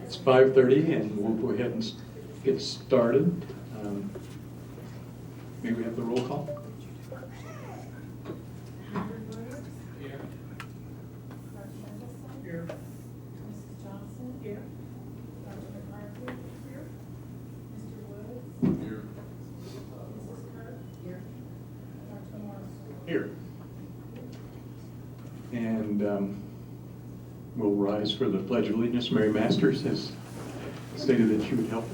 It's 5:30 and we'll go ahead and get started. May we have the roll call? Here. Dr. Mendelson? Here. Mrs. Johnson? Here. Dr. McCarthy? Here. Mr. Woods? Here. Mrs. Kirk? Here. Dr. Morrison? Here. And we'll rise for the Pledge of Allegiance. Mary Masters has stated that she would help us.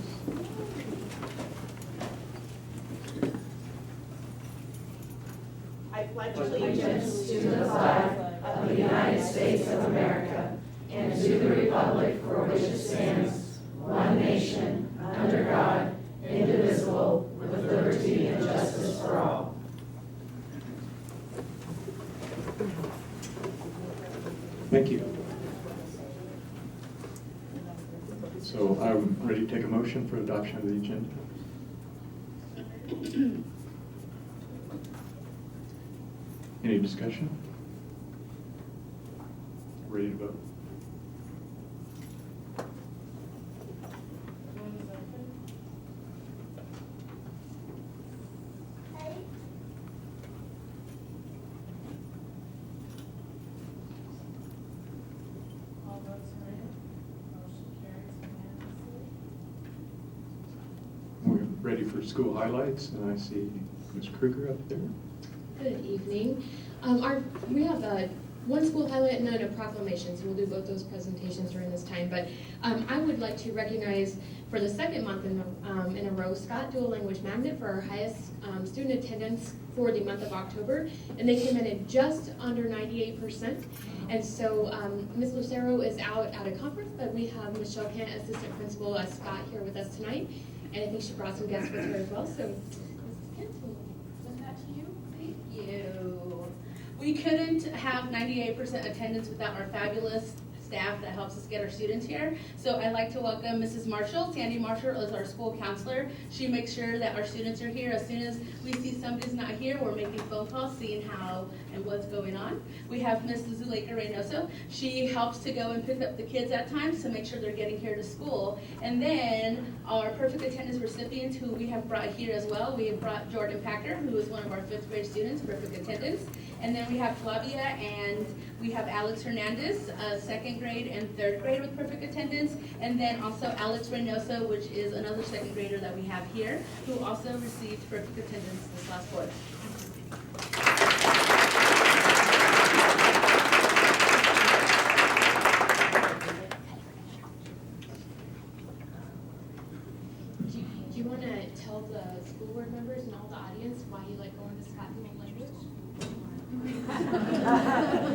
I pledge allegiance to the flag of the United States of America and to the republic for which it stands, one nation, under God, indivisible, with liberty and justice for all. Thank you. So I'm ready to take a motion for adoption of the agenda. Any discussion? Ready to vote? Vote is open. All votes are in. Motion carries unanimously. We're ready for school highlights, and I see Ms. Kruger up there. Good evening. We have one school highlight and then a proclamation, so we'll do both those presentations during this time. But I would like to recognize for the second month in a row, Scott Dual Language Magnet for our highest student attendance for the month of October. And they came in at just under 98%. And so Ms. Lucero is out at a conference, but we have Michelle Kent, Assistant Principal, Scott here with us tonight. And I think she brought some guests with her as well. So Mrs. Kent, we'll send that to you. Thank you. We couldn't have 98% attendance without our fabulous staff that helps us get our students here. So I'd like to welcome Mrs. Marshall. Sandy Marshall is our school counselor. She makes sure that our students are here. As soon as we see somebody's not here, we're making phone calls, seeing how and what's going on. We have Mrs. Zuleika Reynoso. She helps to go and pick up the kids at times to make sure they're getting here to school. And then our perfect attendance recipients who we have brought here as well. We have brought Jordan Packer, who is one of our 5th grade students, perfect attendance. And then we have Flavia and we have Alex Hernandez, 2nd grade and 3rd grade with perfect attendance. And then also Alex Reynoso, which is another 2nd grader that we have here, who also received perfect attendance this last quarter. Do you want to tell the school board members and all the audience why you like going to Scott Dual Language?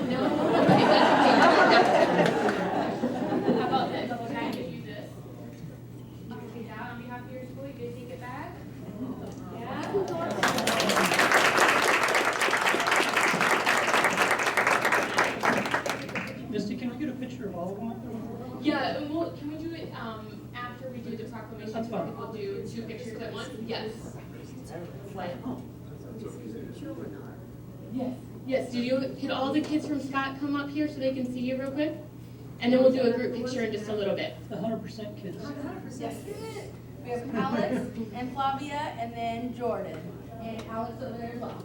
No? Okay, that's okay. How about this? Can I give you this? You can take that on behalf of your school. You can take it back. Misty, can we get a picture of all of them? Yeah, and can we do it after we do the proclamation? That's fine. We'll do 2 pictures at once? Yes. Yes. Yes, could all the kids from Scott come up here so they can see you real quick? And then we'll do a group picture in just a little bit. The 100% kids. Yes. We have Alex and Flavia and then Jordan. And Alex over there as well.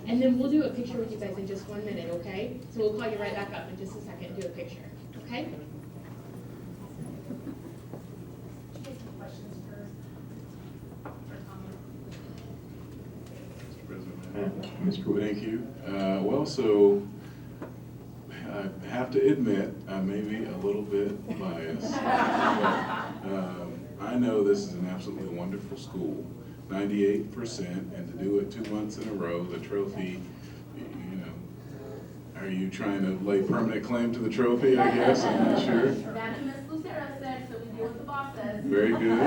And then we'll do a picture with you guys in just 1 minute, okay? So we'll call you right back up in just a second and do a picture, okay? Questions first? Or comments? Mr. Wood, thank you. Well, so I have to admit, I may be a little bit biased. I know this is an absolutely wonderful school, 98%, and to do it 2 months in a row, the trophy, you know, are you trying to lay permanent claim to the trophy, I guess? I'm not sure. That's what Ms. Lucero said, so we deal with the boss says. Very good.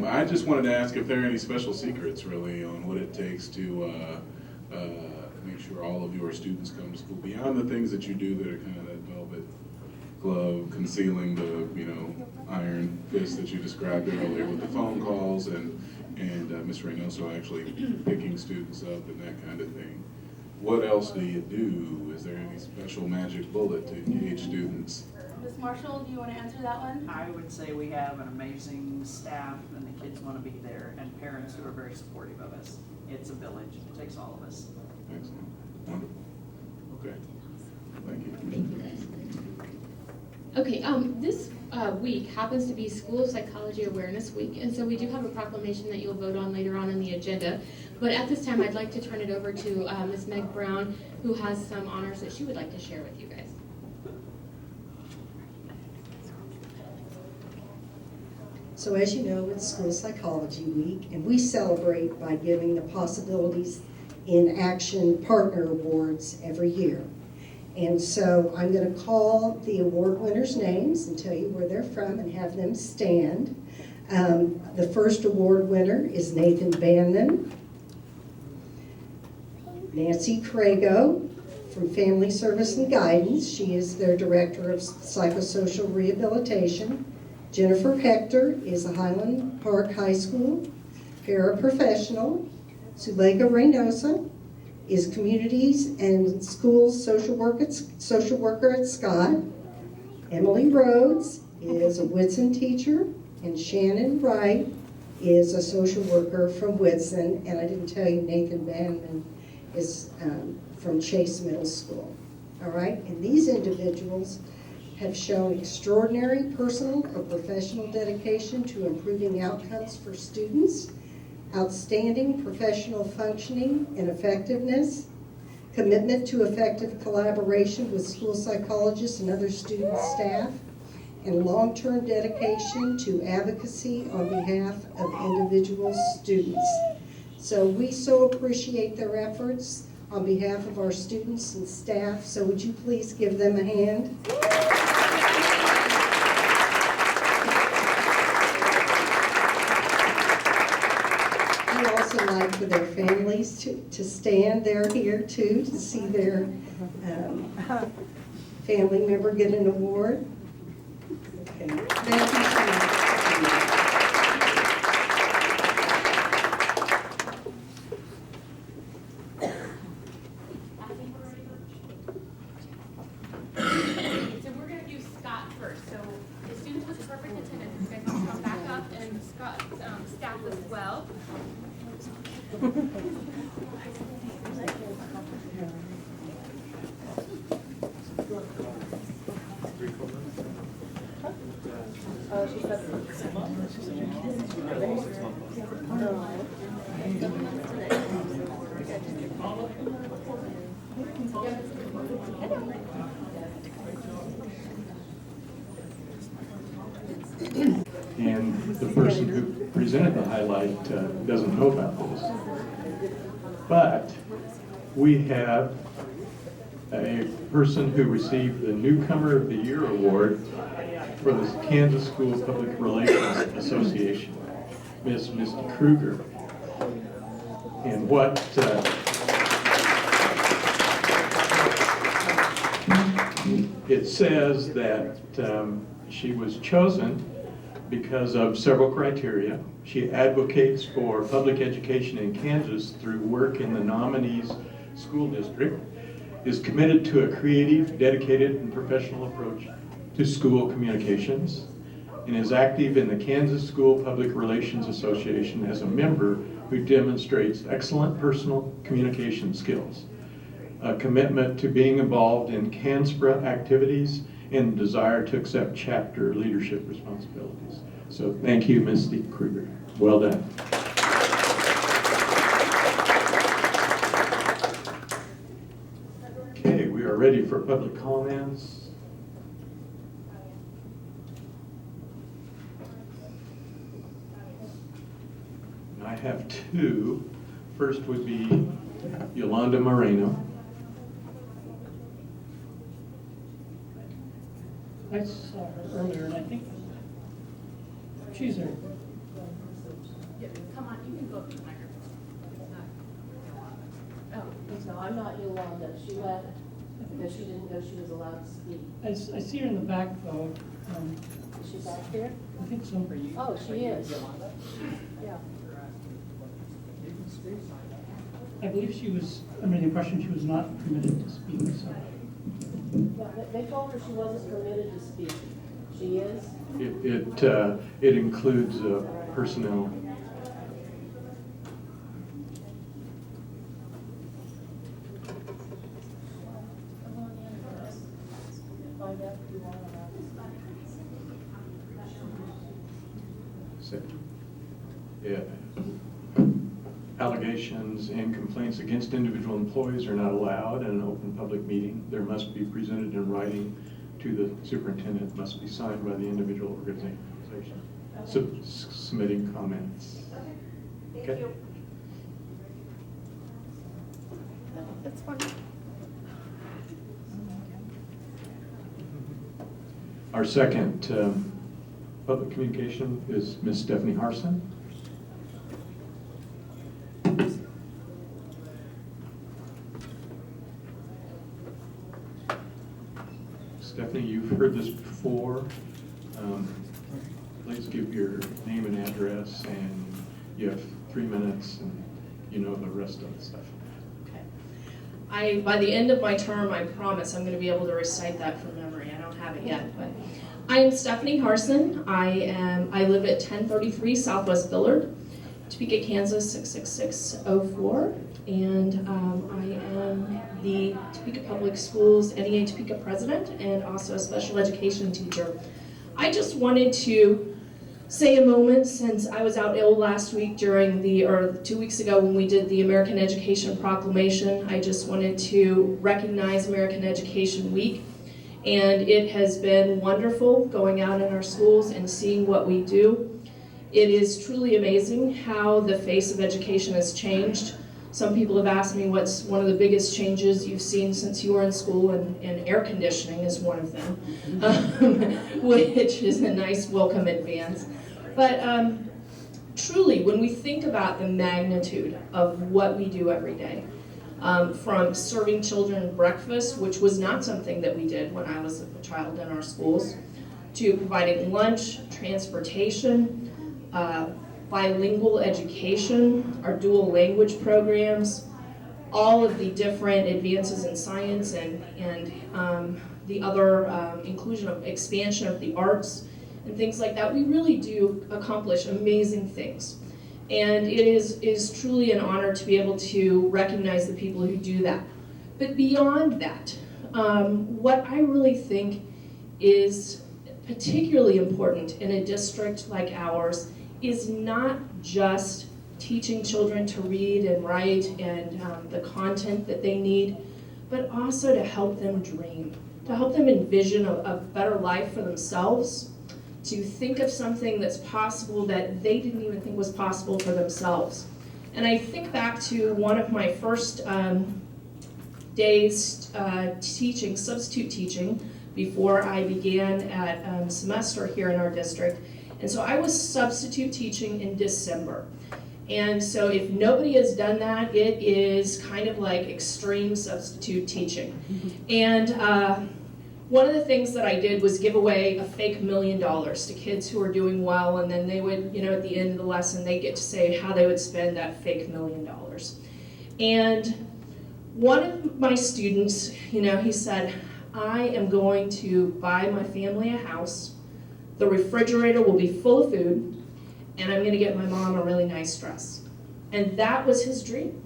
I just wanted to ask if there are any special secrets, really, on what it takes to make sure all of your students come to school, beyond the things that you do that are kind of that velvet glove concealing the, iron fist that you described earlier with the phone calls and and Ms. Reynoso actually picking students up and that kind of thing. What else do you do? Is there any special magic bullet to engage students? Ms. Marshall, do you want to answer that one? I would say we have an amazing staff and the kids want to be there and parents who are very supportive of us. It's a village. It takes all of us. Excellent, wonderful. Okay, thank you. Thank you, guys. Okay, this week happens to be School Psychology Awareness Week, and so we do have a proclamation that you'll vote on later on in the agenda. But at this time, I'd like to turn it over to Ms. Meg Brown, who has some honors that she would like to share with you guys. So as you know, it's School Psychology Week, and we celebrate by giving the Possibilities in Action Partner Awards every year. And so I'm going to call the award winners' names and tell you where they're from and have them stand. The first award winner is Nathan Bannon. Nancy Crago from Family Service and Guidance. She is their Director of Psychosocial Rehabilitation. Jennifer Hector is a Highland Park High School paraprofessional. Sulega Reynosa is Communities and Schools social worker at Scott. Emily Rhodes is a Whitson teacher, and Shannon Wright is a social worker from Whitson. And I didn't tell you, Nathan Banman is from Chase Middle School. All right, and these individuals have shown extraordinary personal or professional dedication to improving outcomes for students, outstanding professional functioning and effectiveness, commitment to effective collaboration with school psychologists and other student staff, and long-term dedication to advocacy on behalf of individual students. So we so appreciate their efforts on behalf of our students and staff, so would you please give them a hand? I'd also like for their families to stand. They're here too, to see their family member get an award. Okay. Thank you so much. So we're going to do Scott first. So the students with perfect attendance, you guys can come back up, and Scott staff as well. And the person who presented the highlight doesn't know about this. But we have a person who received the Newcomer of the Year Award for the Kansas School Public Relations Association, Miss Misty Kruger. And what it says that she was chosen because of several criteria. She advocates for public education in Kansas through work in the nominee's school district, is committed to a creative, dedicated, and professional approach to school communications, and is active in the Kansas School Public Relations Association as a member who demonstrates excellent personal communication skills, a commitment to being involved in CANSPRA activities, and desire to accept chapter leadership responsibilities. So thank you, Misty Kruger. Well done. Okay, we are ready for public comments. And I have two. First would be Yolanda Moreno. I saw her earlier, and I think she's there. Come on, you can go up to the microphone. No, I'm not Yolanda. She left because she didn't know she was allowed to speak. I see her in the back, though. Is she back there? I think so. Oh, she is. Yeah. I believe she was under the impression she was not permitted to speak, so. Yeah, they told her she wasn't permitted to speak. She is? It includes personnel. Find out if you want to. So, yeah. Allegations and complaints against individual employees are not allowed in an open public meeting. There must be presented in writing to the superintendent, must be signed by the individual organization submitting comments. Okay. That's fine. Our second public communication is Ms. Stephanie Harson. Stephanie, you've heard this before. Please give your name and address, and you have 3 minutes, and you know the rest of the stuff. Okay. By the end of my term, I promise I'm going to be able to recite that from memory. I don't have it yet, but I am Stephanie Harson. I live at 1033 Southwest Billard, Topeka, Kansas 66604, and I am the Topeka Public Schools NEA Topeka president and also a special education teacher. I just wanted to say a moment, since I was out ill last week or 2 weeks ago when we did the American Education Proclamation. I just wanted to recognize American Education Week, and it has been wonderful going out in our schools and seeing what we do. It is truly amazing how the face of education has changed. Some people have asked me what's one of the biggest changes you've seen since you were in school, and air conditioning is one of them, which is a nice welcome advance. But truly, when we think about the magnitude of what we do every day, from serving children breakfast, which was not something that we did when I was a child in our schools, to providing lunch, transportation, bilingual education, our dual language programs, all of the different advances in science and the other inclusion of expansion of the arts and things like that. We really do accomplish amazing things. And it is truly an honor to be able to recognize the people who do that. But beyond that, what I really think is particularly important in a district like ours is not just teaching children to read and write and the content that they need, but also to help them dream, to help them envision a better life for themselves, to think of something that's possible that they didn't even think was possible for themselves. And I think back to one of my first days teaching, substitute teaching, before I began at semester here in our district. And so I was substitute teaching in December. And so if nobody has done that, it is kind of like extreme substitute teaching. And one of the things that I did was give away a fake $1 million to kids who are doing well, and then they would, at the end of the lesson, they get to say how they would spend that fake $1 million. And one of my students, he said, I am going to buy my family a house. The refrigerator will be full of food, and I'm going to get my mom a really nice dress. And that was his dream.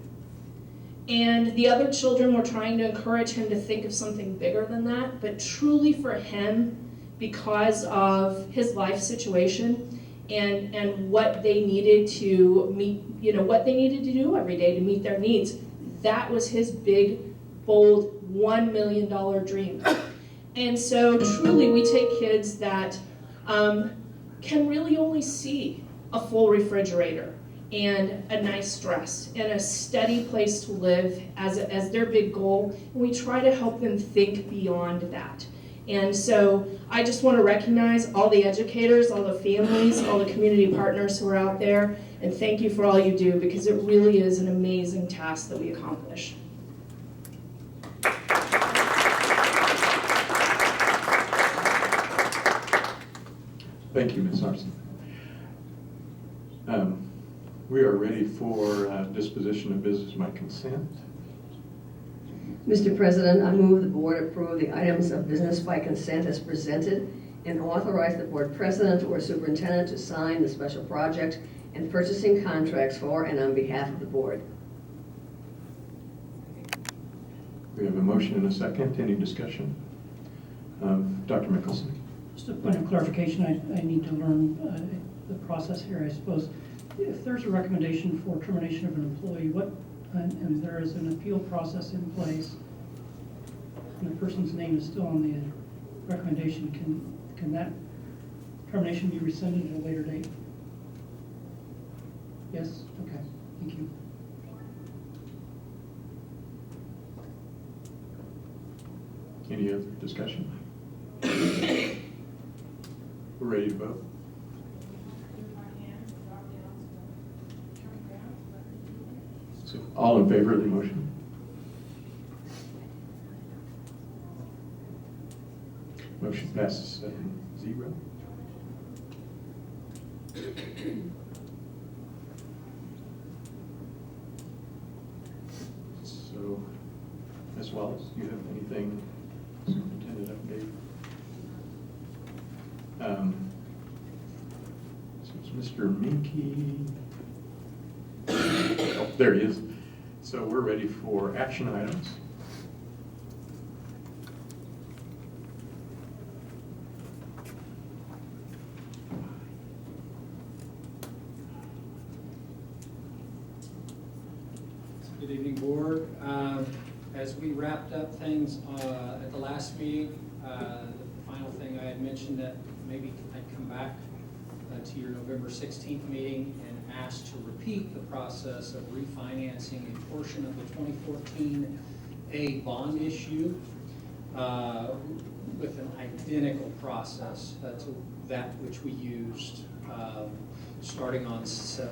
And the other children were trying to encourage him to think of something bigger than that, but truly for him, because of his life situation and what they needed to meet, what they needed to do every day to meet their needs, that was his big, bold $1 million dream. And so truly we take kids that can really only see a full refrigerator and a nice dress and a steady place to live as their big goal, and we try to help them think beyond that. And so I just want to recognize all the educators, all the families, all the community partners who are out there, and thank you for all you do, because it really is an amazing task that we accomplish. Thank you, Ms. Harson. We are ready for disposition of business by consent. Mr. President, I move the board approve the items of business by consent as presented and authorize the board president or superintendent to sign the special project and purchasing contracts for and on behalf of the board. We have a motion and a second. Any discussion? Dr. Mickelson? Just a point of clarification, I need to learn the process here, I suppose. If there's a recommendation for termination of an employee, and there is an appeal process in place, and the person's name is still on the recommendation, can that termination be rescinded at a later date? Yes? Okay, thank you. Any other discussion? We're ready to vote. So all in favor of the motion? Motion passes 7-0. So, Ms. Wallace, do you have anything, superintendent update? So it's Mr. Minky. Oh, there he is. So we're ready for action items. Good evening, board. As we wrapped up things at the last meeting, the final thing I had mentioned that maybe I'd come back to your November 16th meeting and ask to repeat the process of refinancing a portion of the 2014 A bond issue with an identical process to that which we used starting on the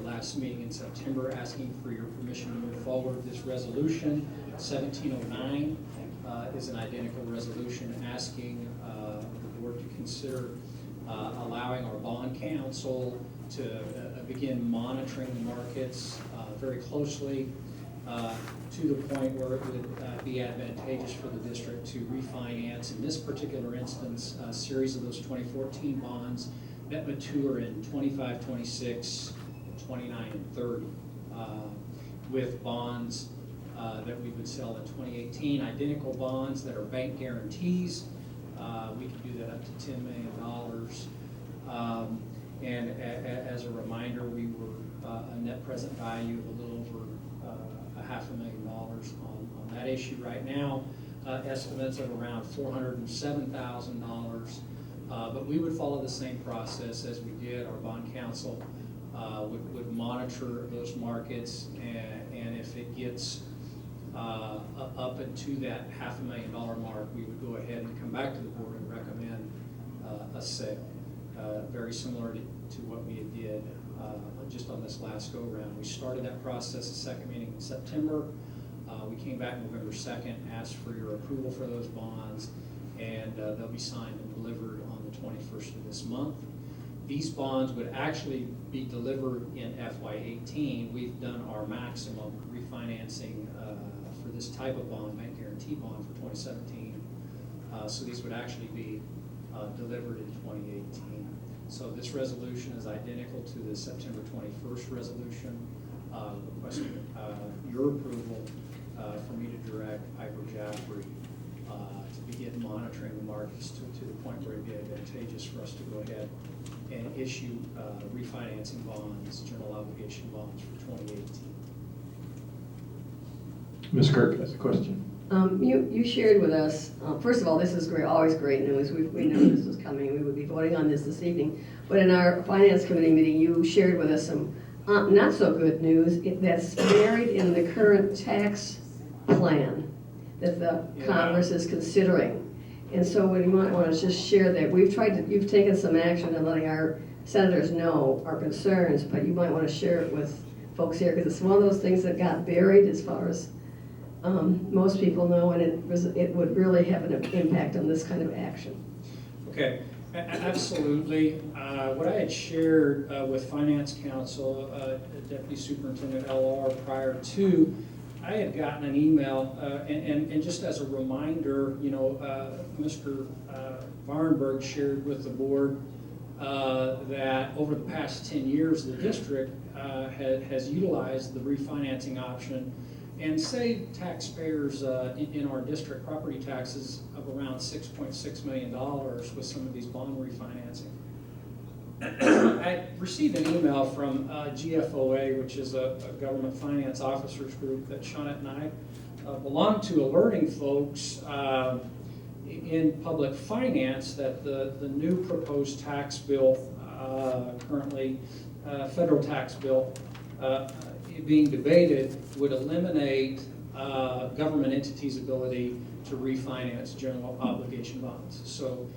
last meeting in September, asking for your permission to move forward with this resolution. 1709 is an identical resolution asking the board to consider allowing our bond counsel to begin monitoring the markets very closely to the point where it would be advantageous for the district to refinance, in this particular instance, a series of those 2014 bonds that mature in 25, 26, 29, and 30, with bonds that we would sell in 2018, identical bonds that are bank guarantees. We could do that up to $10 million. And as a reminder, we were a net present value of a little over $500,000 on that issue right now. Estimates of around $407,000. But we would follow the same process as we did. Our bond counsel would monitor those markets, and if it gets up into that $500,000 mark, we would go ahead and come back to the board and recommend a sale. Very similar to what we did just on this last go-round. We started that process, the second meeting in September. We came back November 2nd, asked for your approval for those bonds, and they'll be signed and delivered on the 21st of this month. These bonds would actually be delivered in FY18. We've done our maximum refinancing for this type of bond, bank guarantee bond, for 2017. So these would actually be delivered in 2018. So this resolution is identical to the September 21st resolution, requesting your approval for me to direct Piper Jaffray to begin monitoring the markets to the point where it'd be advantageous for us to go ahead and issue refinancing bonds, general obligation bonds for 2018. Ms. Kirk has a question. You shared with us, first of all, this is great, always great news. We knew this was coming. We would be voting on this evening. But in our Finance Committee meeting, you shared with us some not so good news that's buried in the current tax plan that the Congress is considering. And so what you might want to just share that you've taken some action in letting our senators know our concerns, but you might want to share it with folks here, because it's one of those things that got buried as far as most people know, and it would really have an impact on this kind of action. Okay, Absolutely. What I had shared with Finance Council, Deputy Superintendent LR, prior to, I had gotten an email, and just as a reminder, Mr. Varnberg shared with the board that over the past 10 years, the district has utilized the refinancing option and saved taxpayers in our district property taxes of around $6.6 million with some of these bond refinancing. I received an email from GFOA, which is a government finance officers group that Shawnette and I belong to, alerting folks in public finance that the new proposed tax bill, currently federal tax bill, being debated would eliminate government entities' ability to refinance general obligation bonds. So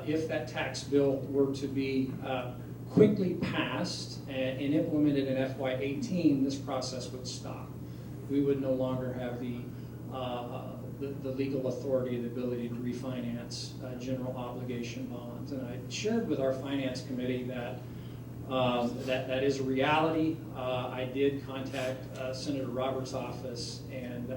if that tax bill were to be quickly passed and implemented in FY18, this process would stop. We would no longer have the legal authority, the ability to refinance general obligation bonds. And I shared with our finance committee that that is a reality. I did contact Senator Roberts' office and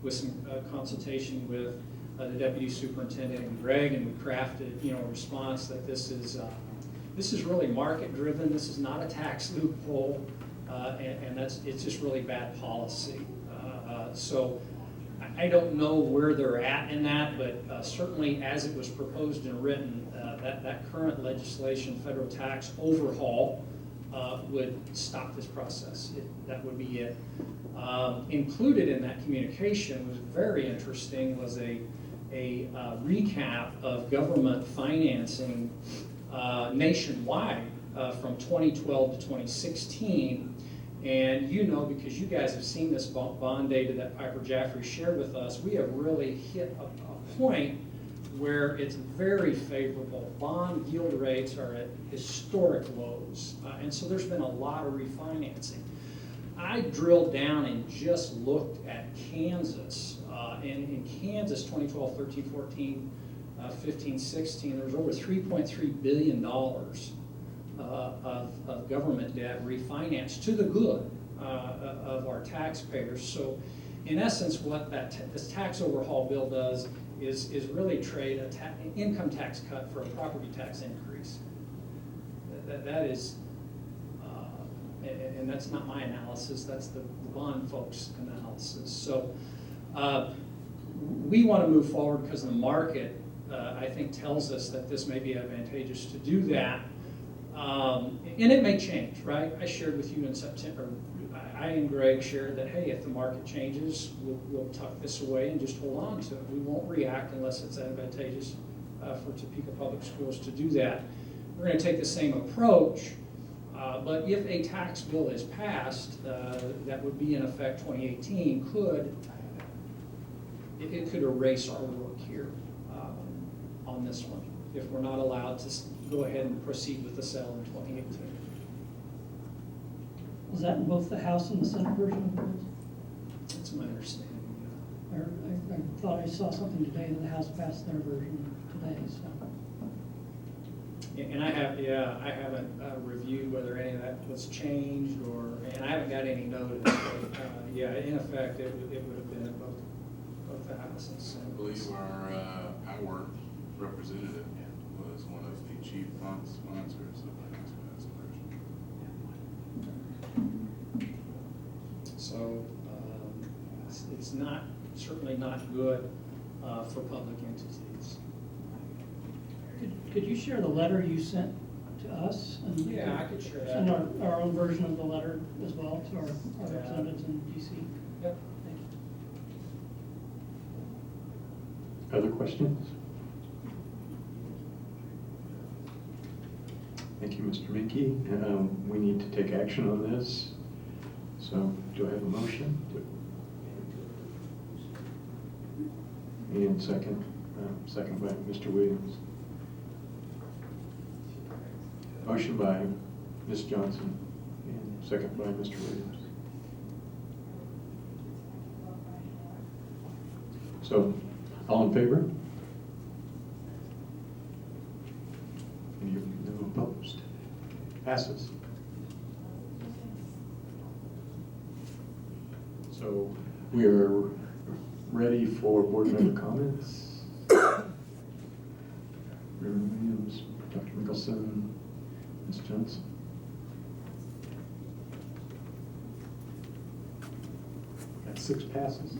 with some consultation with the deputy superintendent and Greg, and we crafted a response that this is really market driven. This is not a tax loophole, and it's just really bad policy. So I don't know where they're at in that, but certainly as it was proposed and written, that current legislation, federal tax overhaul, would stop this process. That would be it. Included in that communication was very interesting, was a recap of government financing nationwide from 2012 to 2016. And because you guys have seen this bond data that Piper Jaffray shared with us, we have really hit a point where it's very favorable. Bond yield rates are at historic lows. And so there's been a lot of refinancing. I drilled down and just looked at Kansas. And in Kansas, 2012, 13, 14, 15, 16, there was over $3.3 billion of government debt refinanced to the good of our taxpayers. So in essence, what this tax overhaul bill does is really trade an income tax cut for a property tax increase. That is, and that's not my analysis, that's the bond folks' analysis. So we want to move forward because the market, I think, tells us that this may be advantageous to do that. And it may change, right? I shared with you in September, I and Greg shared that, hey, if the market changes, we'll tuck this away and just hold on to it. We won't react unless it's advantageous for Topeka Public Schools to do that. We're going to take the same approach, but if a tax bill is passed that would be in effect 2018, it could erase our work here on this one if we're not allowed to go ahead and proceed with the sale in 2018. Was that in both the House and the Senate version of the bills? That's my understanding. I thought I saw something today that the House passed their version today, so. And I haven't reviewed whether any of that was changed and I haven't got any notice. But, in effect, it would have been in both the House and Senate. I believe our representative was one of the chief sponsors of the tax version. So it's certainly not good for public entities. Could you share the letter you sent to us? And Yeah, I could share that. send our own version of the letter as well to our representatives in DC. Yep. Thank you. Other questions? Thank you, Mr. Mickey. We need to take action on this. So do I have a motion? And second by Mr. Williams. Motion by Ms. Johnson and second by Mr. Williams. So, all in favor? No opposed. Passes. So we are ready for board member comments. Reverend Williams, Dr. Mickelson, Ms. Johnson. Got 6 passes.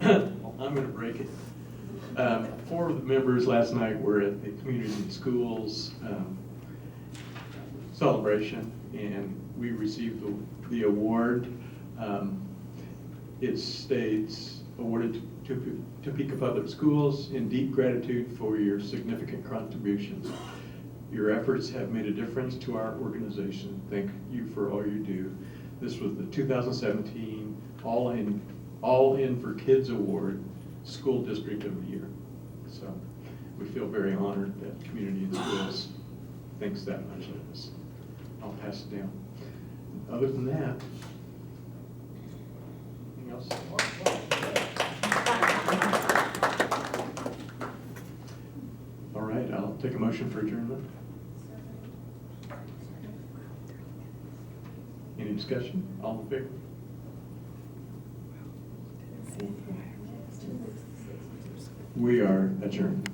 Well, I'm going to break it. 4 of the members last night were at the Community Schools celebration, and we received the award. It states, awarded to Topeka Public Schools in deep gratitude for your significant contributions. Your efforts have made a difference to our organization. Thank you for all you do. This was the 2017 All In for Kids Award, School District of the Year. So we feel very honored that Community and Schools thinks that much of us. I'll pass it down. Other than that, anything else? All right, I'll take a motion for adjournment. Any discussion? All in favor? We are adjourned.